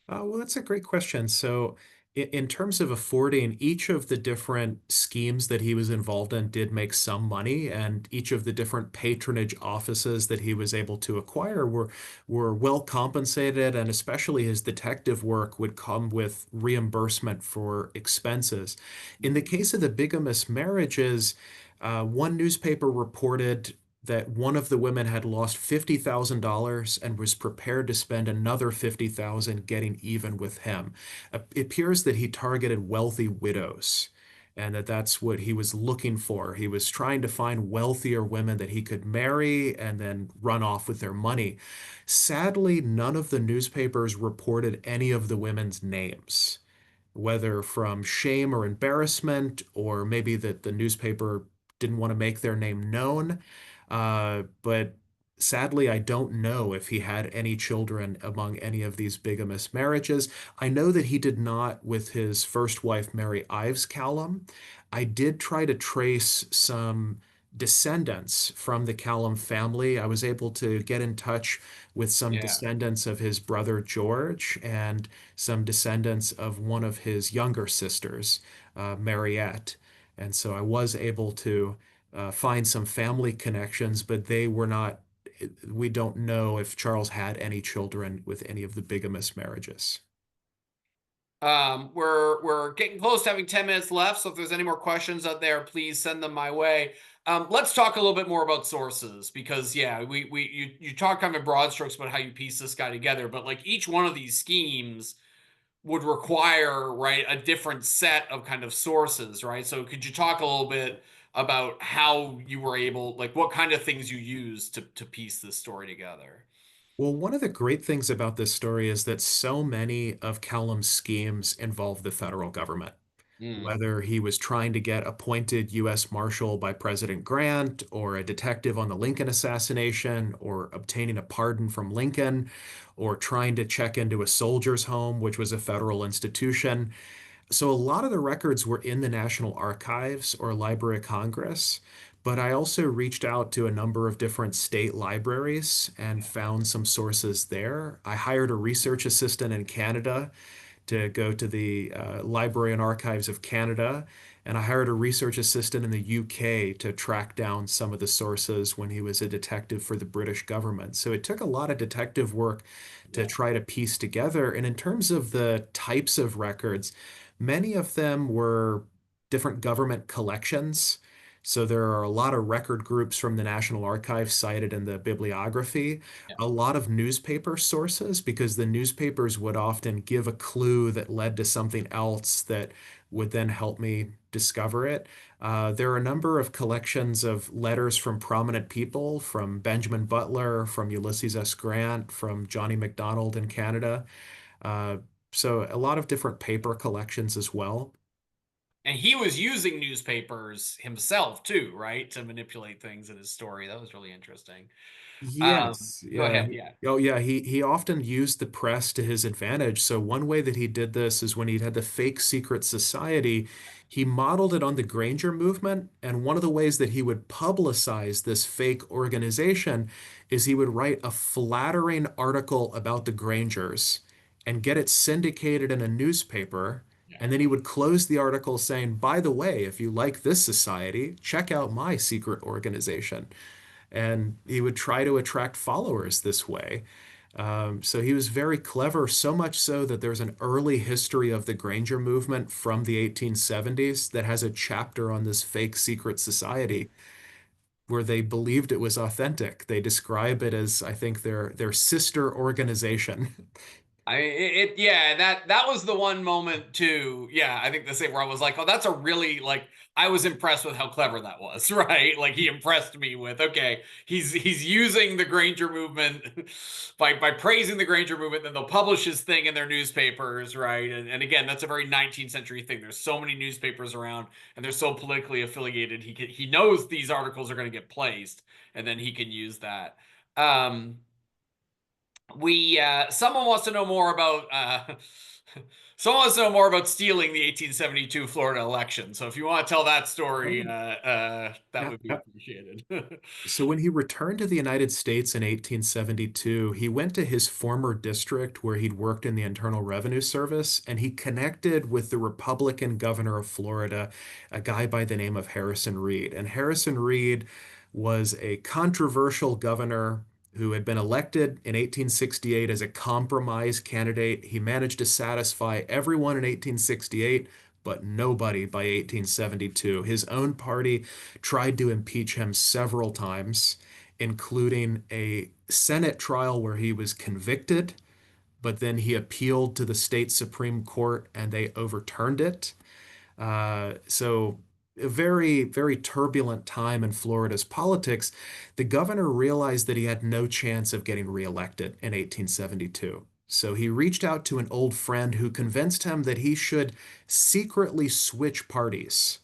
Well, that's a great question. So, in terms of affording, each of the different schemes that he was involved in did make some money, and each of the different patronage offices that he was able to acquire were well compensated, and especially his detective work would come with reimbursement for expenses. In the case of the bigamous marriages, one newspaper reported that one of the women had lost $50,000 and was prepared to spend another $50,000 getting even with him. It appears that he targeted wealthy widows and that's what he was looking for. He was trying to find wealthier women that he could marry and then run off with their money. Sadly, none of the newspapers reported any of the women's names, whether from shame or embarrassment, or maybe that the newspaper didn't want to make their name known. But sadly, I don't know if he had any children among any of these bigamous marriages. I know that he did not with his first wife, Mary Ives Cowlam. I did try to trace some descendants from the Cowlam family. I was able to get in touch with some Yeah. descendants of his brother George and some descendants of one of his younger sisters, Mariette. And so I was able to find some family connections, but they were not, we don't know if Charles had any children with any of the bigamous marriages. We're getting close to having 10 minutes left, so if there's any more questions out there, please send them my way. Let's talk a little bit more about sources, because yeah, you talk kind of in broad strokes about how you piece this guy together, but like each one of these schemes would require, right, a different set of kind of sources, right? So could you talk a little bit about how you were able, like what kind of things you used to piece this story together? Well, one of the great things about this story is that so many of Callum's schemes involve the federal government. Mm, Whether he was trying to get appointed U.S. Marshal by President Grant, or a detective on the Lincoln assassination, or obtaining a pardon from Lincoln, or trying to check into a soldier's home, which was a federal institution. So a lot of the records were in the National Archives or Library of Congress, but I also reached out to a number of different state libraries and found some sources there. I hired a research assistant in Canada to go to the Library and Archives of Canada, and I hired a research assistant in the UK to track down some of the sources when he was a detective for the British government. So it took a lot of detective work to yeah. try to piece together. And in terms of the types of records, many of them were different government collections. So there are a lot of record groups from the National Archives cited in the bibliography, Yeah. a lot of newspaper sources, because the newspapers would often give a clue that led to something else that would then help me discover it. There are a number of collections of letters from prominent people, from Benjamin Butler, from Ulysses S. Grant, from Johnny MacDonald in Canada. Uh, so a lot of different paper collections as well. And he was using newspapers himself too, right? To manipulate things in his story. That was really interesting. Yes, Go yeah. ahead. Yeah. Oh, yeah. He often used the press to his advantage. So one way that he did this is when he had the fake secret society, he modeled it on the Granger movement. And one of the ways that he would publicize this fake organization is he would write a flattering article about the Grangers and get it syndicated in a newspaper. Yeah. And then he would close the article saying, by the way, if you like this society, check out my secret organization. and he would try to attract followers this way. So he was very clever, so much so that there's an early history of the Granger movement from the 1870s that has a chapter on this fake secret society where they believed it was authentic. They describe it as, I think, their sister organization. Yeah, that was the one moment too. Yeah, I think the same where I was like, oh, that's a really like I was impressed with how clever that was, right? Like he impressed me with, okay, he's using the Granger movement by praising the Granger movement, then they'll publish his thing in their newspapers, right? And again, that's a very 19th century thing. There's so many newspapers around and they're so politically affiliated. He knows these articles are going to get placed, and then he can use that. Someone wants to know more about someone wants to know more about stealing the 1872 Florida election. So if you want to tell that story, that Yeah. would be appreciated. So when he returned to the United States in 1872, he went to his former district where he'd worked in the Internal Revenue Service, and he connected with the Republican governor of Florida, a guy by the name of Harrison Reed. And Harrison Reed was a controversial governor who had been elected in 1868 as a compromise candidate. He managed to satisfy everyone in 1868, but nobody by 1872. His own party tried to impeach him several times, including a Senate trial where he was convicted, but then he appealed to the state Supreme Court and they overturned it. So a very, very turbulent time in Florida's politics. The governor realized that he had no chance of getting reelected in 1872. So he reached out to an old friend who convinced him that he should secretly switch parties,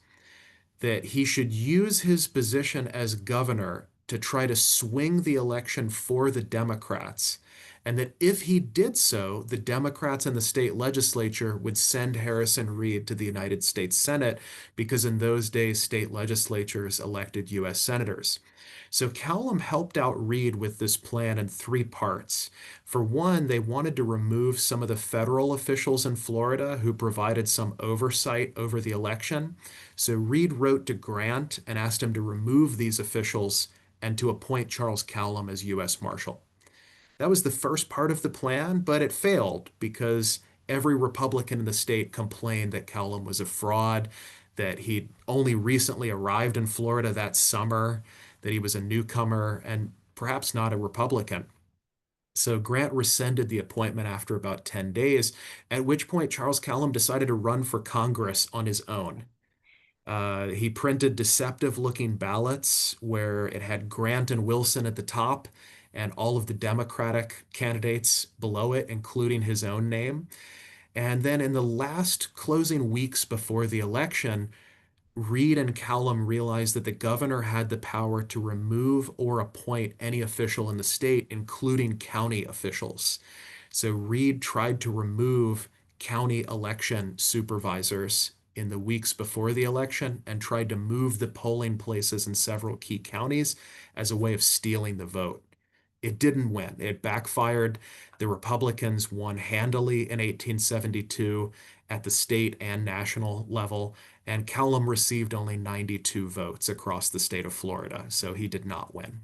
that he should use his position as governor to try to swing the election for the Democrats, and that if he did so, the Democrats in the state legislature would send Harrison Reed to the United States Senate, because in those days, state legislatures elected U.S. senators. So Cowlam helped out Reed with this plan in three parts. For one, they wanted to remove some of the federal officials in Florida who provided some oversight over the election. So Reed wrote to Grant and asked him to remove these officials and to appoint Charles Cowlam as U.S. Marshal. That was the first part of the plan, but it failed because every Republican in the state complained that Cowlam was a fraud, that he'd only recently arrived in Florida that summer, that he was a newcomer and perhaps not a Republican. So Grant rescinded the appointment after about 10 days, at which point Charles Cowlam decided to run for Congress on his own. He printed deceptive-looking ballots where it had Grant and Wilson at the top and all of the Democratic candidates below it, including his own name. And then in the last closing weeks before the election, Reed and Cowlam realized that the governor had the power to remove or appoint any official in the state, including county officials. So Reed tried to remove county election supervisors in the weeks before the election and tried to move the polling places in several key counties as a way of stealing the vote. It didn't win. It backfired. The Republicans won handily in 1872 at the state and national level, and Cowlam received only 92 votes across the state of Florida, so he did not win.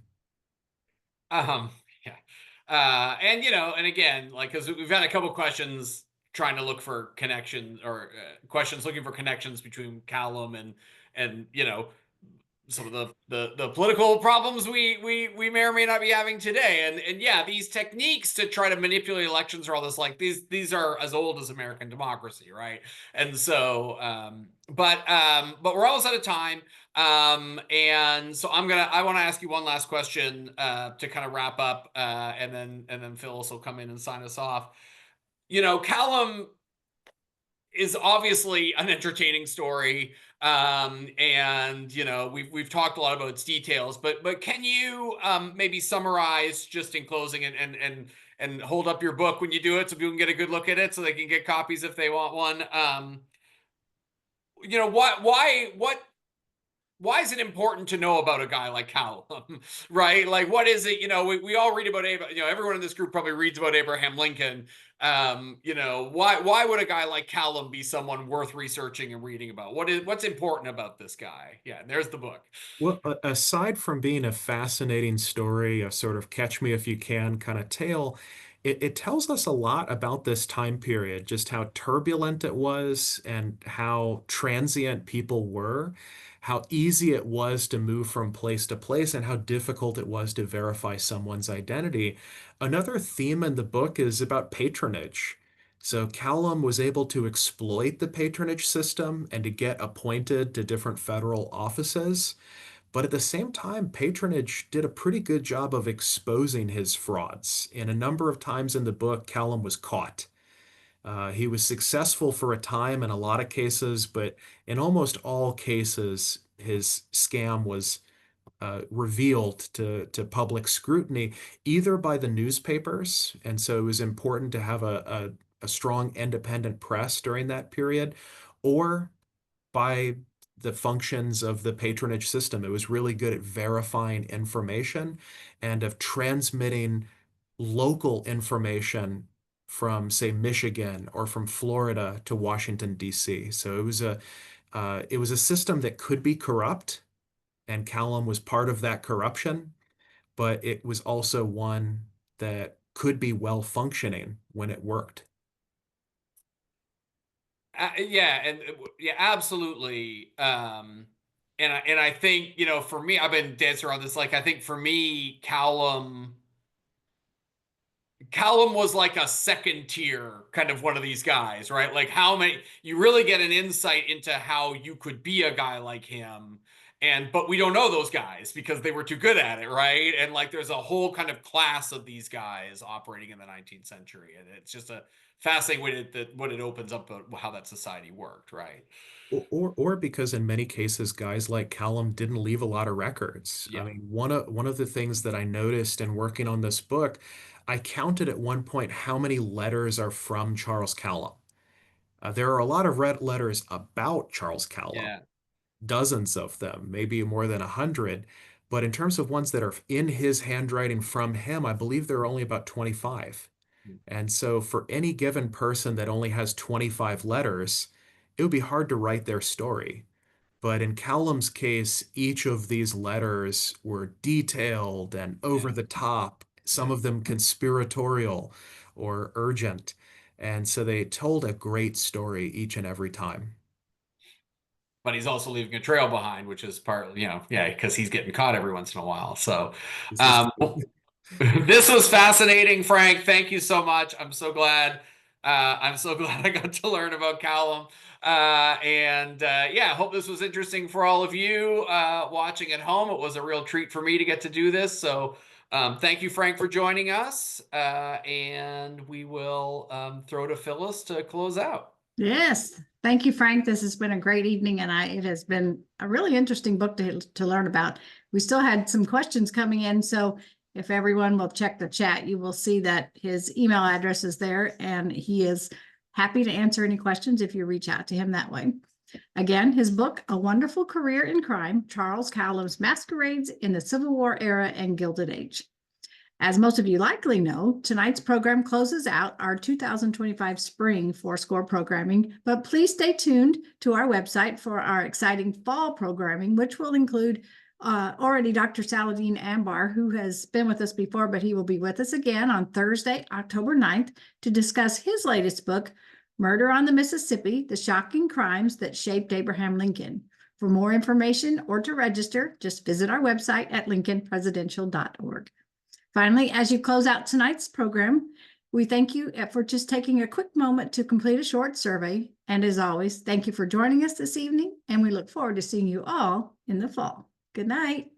um, yeah. And and again, like, because we've had a couple questions trying to look for connections, or questions looking for connections between Cowlam and some of the political problems we may or may not be having today. And yeah, these techniques to try to manipulate elections are all this, like, these are as old as American democracy, right? And so but we're almost out of time. And so I want to ask you one last question to kind of wrap up, and then Phyllis will come in and sign us off. Callum is obviously an entertaining story, and we've talked a lot about its details, but can you maybe summarize just in closing, and hold up your book when you do it so people can get a good look at it, so they can get copies if they want one. What why is it important to know about a guy like Cowlam, right? Like, what is it? We all read about Abraham. Everyone in this group probably reads about Abraham Lincoln. Why would a guy like Cowlam be someone worth researching and reading about? What's important about this guy? Yeah, there's the book. Well, aside from being a fascinating story, a sort of catch me if you can kind of tale, it tells us a lot about this time period, just how turbulent it was and how transient people were, how easy it was to move from place to place, and how difficult it was to verify someone's identity. Another theme in the book is about patronage. So Cowlam was able to exploit the patronage system and to get appointed to different federal offices. But at the same time, patronage did a pretty good job of exposing his frauds. And a number of times in the book, Cowlam was caught. He was successful for a time in a lot of cases, but in almost all cases, his scam was revealed to public scrutiny, either by the newspapers, and so it was important to have a strong independent press during that period, or by the functions of the patronage system. It was really good at verifying information and of transmitting local information from, say, Michigan or from Florida to Washington, D.C. So it was a system that could be corrupt, and Cowlam was part of that corruption, but it was also one that could be well functioning when it worked. Yeah, absolutely. And I think, for me, I've been dancing around this. Like, I think for me, Cowlam was like a second tier kind of one of these guys, right? Like, you really get an insight into how you could be a guy like him. But we don't know those guys because they were too good at it, right? And like, there's a whole kind of class of these guys operating in the 19th century. And it's just a fascinating way what it opens up how that society worked, right? Or because in many cases, guys like Cowlam didn't leave a lot of records. I Yeah. mean, one of the things that I noticed in working on this book, I counted at one point how many letters are from Charles Cowlam. There are a lot of red letters about Charles Cowlam, Yeah. dozens of them, maybe more than 100. But in terms of ones that are in his handwriting from him, I believe there are only about 25. And so for any given person that only has 25 letters, it would be hard to write their story. But in Cowlam's case, each of these letters were detailed and over Yeah. the top, Yeah. some of them conspiratorial or urgent. And so they told a great story each and every time. But he's also leaving a trail behind, which is part, yeah, because he's getting caught every once in a while. So, This is true. this was fascinating, Frank. Thank you so much. I'm so glad. I'm so glad I got to learn about Cowlam. Yeah, I hope this was interesting for all of you watching at home. It was a real treat for me to get to do this. So, thank you, Frank, for joining us. And we will throw to Phyllis to close out. Yes. Thank you, Frank. This has been a great evening, and it has been a really interesting book to learn about. We still had some questions coming in, so if everyone will check the chat, you will see that his email address is there, and he is happy to answer any questions if you reach out to him that way. Again, his book, A Wonderful Career in Crime, Charles Cowlam's Masquerades in the Civil War Era and Gilded Age. As most of you likely know, tonight's program closes out our 2025 spring Fourscore programming, but please stay tuned to our website for our exciting fall programming, which will include already Dr. Saladin Ambar, who has been with us before, but he will be with us again on Thursday, October 9th, to discuss his latest book, Murder on the Mississippi, The Shocking Crimes That Shaped Abraham Lincoln. For more information or to register, just visit our website at lincolnpresidential.org. Finally, as you close out tonight's program, we thank you for just taking a quick moment to complete a short survey. And as always, thank you for joining us this evening, and we look forward to seeing you all in the fall. Good night.